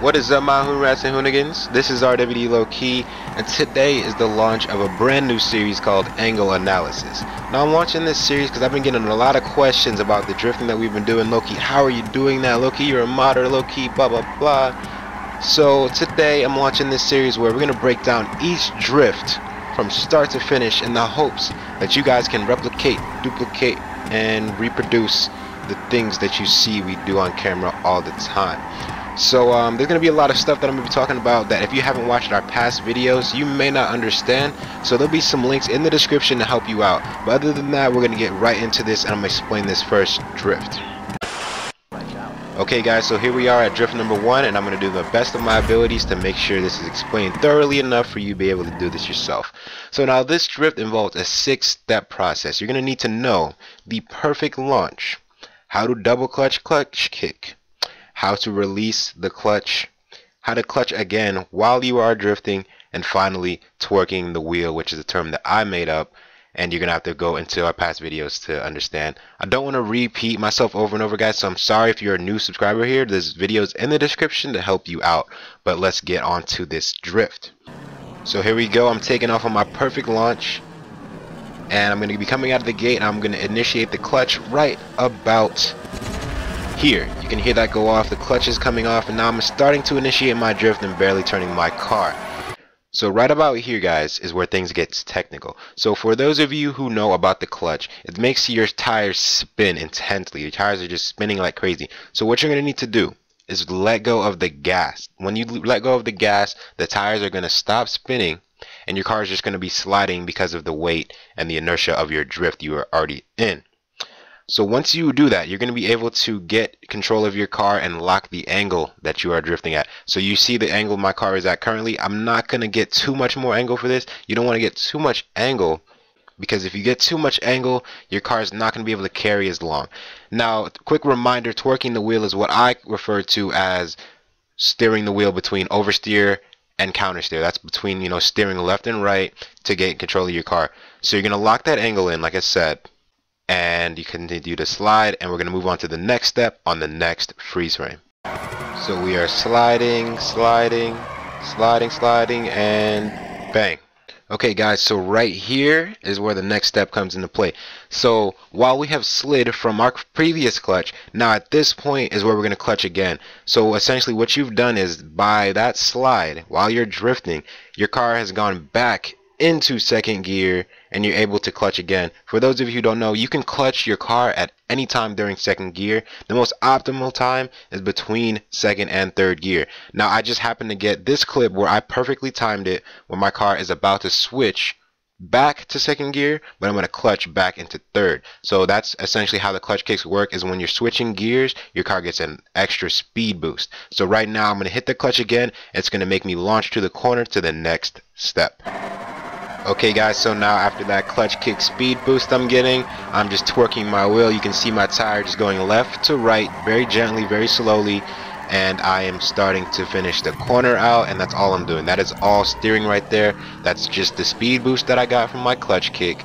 What is up, my Hoonrats and Hoonigans? This is RWD Low Key, and today is the launch of a brand new series called Angle Analysis. Now, I'm launching this series because I've been getting a lot of questions about the drifting that we've been doing. Low Key, how are you doing that? Low Key, you're a modder. Low Key, blah blah blah. So today I'm launching this series where we're gonna break down each drift from start to finish in the hopes that you guys can replicate, duplicate, and reproduce the things that you see we do on camera all the time. So there's going to be a lot of stuff that I'm going to be talking about that if you haven't watched our past videos, you may not understand. So there'll be some links in the description to help you out. But other than that, we're going to get right into this, and I'm going to explain this first drift. Okay guys, so here we are at drift number 1, and I'm going to do the best of my abilities to make sure this is explained thoroughly enough for you to be able to do this yourself. So now this drift involves a 6-step process. You're going to need to know the perfect launch, how to double clutch kick, how to release the clutch, how to clutch again while you are drifting, and finally twerking the wheel, which is a term that I made up, and you're gonna have to go into our past videos to understand. I don't want to repeat myself over and over, guys, so I'm sorry if you're a new subscriber here. There's videos in the description to help you out, but let's get on to this drift. So here we go. I'm taking off on my perfect launch, and I'm gonna be coming out of the gate, and I'm gonna initiate the clutch right about here. You can hear that go off, the clutch is coming off, and now I'm starting to initiate my drift and barely turning my car. So right about here, guys, is where things get technical. So for those of you who know about the clutch, it makes your tires spin intensely. Your tires are just spinning like crazy. So what you're going to need to do is let go of the gas. When you let go of the gas, the tires are going to stop spinning, and your car is just going to be sliding because of the weight and the inertia of your drift you are already in. So once you do that, you're going to be able to get control of your car and lock the angle that you are drifting at. So you see the angle my car is at currently. I'm not going to get too much more angle for this. You don't want to get too much angle, because if you get too much angle, your car is not going to be able to carry as long. Now, quick reminder, twerking the wheel is what I refer to as steering the wheel between oversteer and countersteer. That's between, steering left and right to get control of your car. So you're going to lock that angle in, like I said, and you continue to slide, and we're going to move on to the next step on the next freeze frame. So we are sliding, and bang. Okay guys, so right here is where the next step comes into play. So while we have slid from our previous clutch, now at this point is where we're going to clutch again. So essentially what you've done is, by that slide while you're drifting, your car has gone back into second gear, and you're able to clutch again. For those of you who don't know, you can clutch your car at any time during second gear. The most optimal time is between second and third gear. Now I just happened to get this clip where I perfectly timed it when my car is about to switch back to second gear, but I'm going to clutch back into third. So that's essentially how the clutch kicks work, is when you're switching gears, your car gets an extra speed boost. So right now I'm going to hit the clutch again. It's going to make me launch to the corner to the next step. Okay guys, so now after that clutch kick speed boost I'm getting, I'm just twerking my wheel. You can see my tire just going left to right, very gently, very slowly, and I am starting to finish the corner out, and that's all I'm doing. That is all steering right there. That's just the speed boost that I got from my clutch kick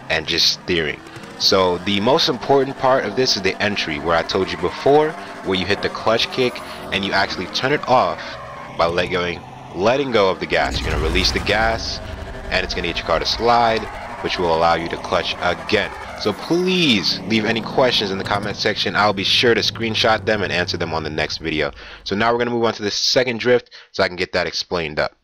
and just steering. So the most important part of this is the entry, where I told you before, where you hit the clutch kick and you actually turn it off by letting go of the gas. You're going to release the gas, and it's going to get your car to slide, which will allow you to clutch again. So please leave any questions in the comment section. I'll be sure to screenshot them and answer them on the next video. So now we're going to move on to the second drift so I can get that explained up.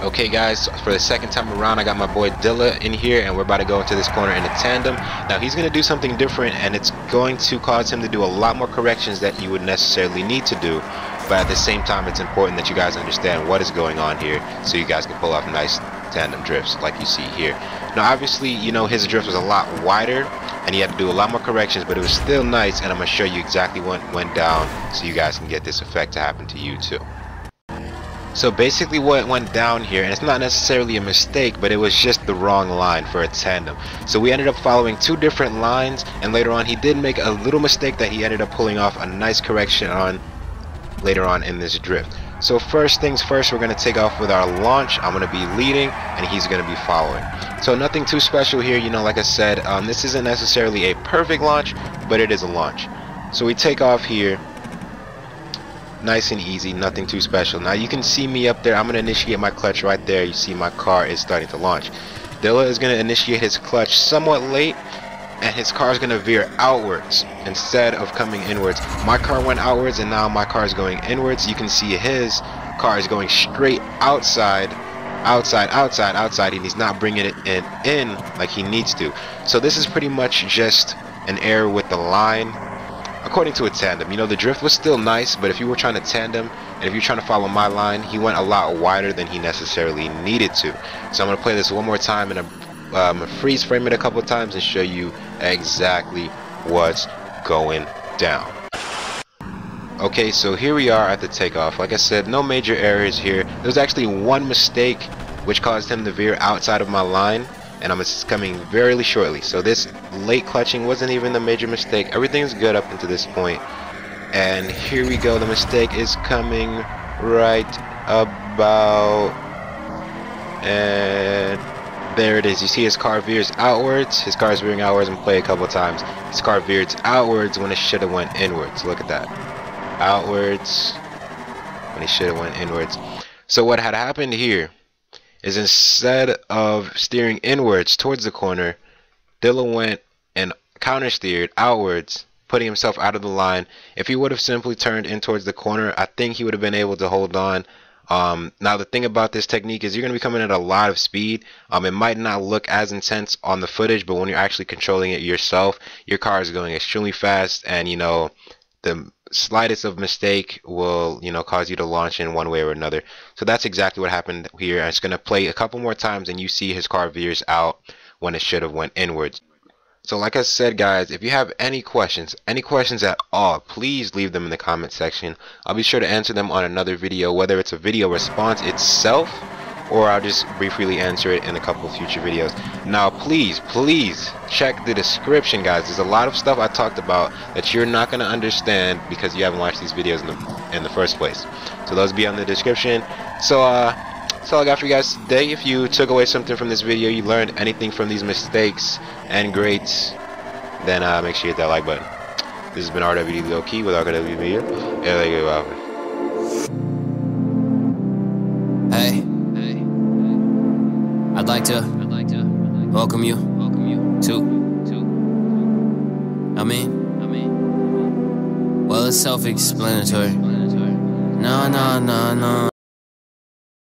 Okay guys, so for the second time around, I got my boy Dilla in here, and we're about to go into this corner in a tandem. Now he's going to do something different, and it's going to cause him to do a lot more corrections that you would necessarily need to do. But at the same time, it's important that you guys understand what is going on here, so you guys can pull off nice tandem drifts like you see here. Now obviously, his drift was a lot wider, and he had to do a lot more corrections, but it was still nice, and I'm going to show you exactly what went down so you guys can get this effect to happen to you too. So basically what went down here, and it's not necessarily a mistake, but it was just the wrong line for a tandem. So we ended up following two different lines, and later on he did make a little mistake that he ended up pulling off a nice correction on later on in this drift. So first things first, we're going to take off with our launch. I'm going to be leading, and he's going to be following. So nothing too special here, like I said, this isn't necessarily a perfect launch, but it is a launch. So we take off here, Nice and easy, nothing too special. Now you can see me up there. I'm going to initiate my clutch right there. You see my car is starting to launch. Dilla is going to initiate his clutch somewhat late, and his car is going to veer outwards instead of coming inwards. My car went outwards, and now my car is going inwards. You can see his car is going straight outside, and he's not bringing it in like he needs to. So this is pretty much just an error with the line. According to a tandem, you know, the drift was still nice, but if you were trying to tandem and if you're trying to follow my line, he went a lot wider than he necessarily needed to. So I'm going to play this one more time, and I'm going to freeze frame it a couple of times and show you exactly what's going down. Okay, so here we are at the takeoff. Like I said, no major errors here. There's actually one mistake which caused him to veer outside of my line, and I'm coming very shortly. So this late clutching wasn't even the major mistake. Everything's good up until this point. And here we go. The mistake is coming right about, and there it is. You see his car veers outwards. His car is veering outwards, and play a couple times. His car veered outwards when it should have went inwards. Look at that. Outwards when it should have went inwards. So what had happened here is, instead of steering inwards towards the corner, Dilla went and counter steered outwards, putting himself out of the line. If he would have simply turned in towards the corner, I think he would have been able to hold on. Now the thing about this technique is you're going to be coming at a lot of speed. It might not look as intense on the footage, but when you're actually controlling it yourself, your car is going extremely fast, and you know, the slightest of mistake will, you know, cause you to launch in one way or another. So that's exactly what happened here. I'm just going to play a couple more times, and you see his car veers out when it should have went inwards. So like I said, guys, if you have any questions at all, please leave them in the comment section. I'll be sure to answer them on another video, whether it's a video response itself, or I'll just briefly answer it in a couple of future videos. Now please check the description, guys. There's a lot of stuff I talked about that you're not going to understand because you haven't watched these videos in the first place. So those be on the description. So that's all I got for you guys today. If you took away something from this video, you learned anything from these mistakes and greats, then make sure you hit that like button. This has been RWD Low Key with RWD Media. Hey, I'd like to welcome you to, I mean, well, it's self-explanatory. No.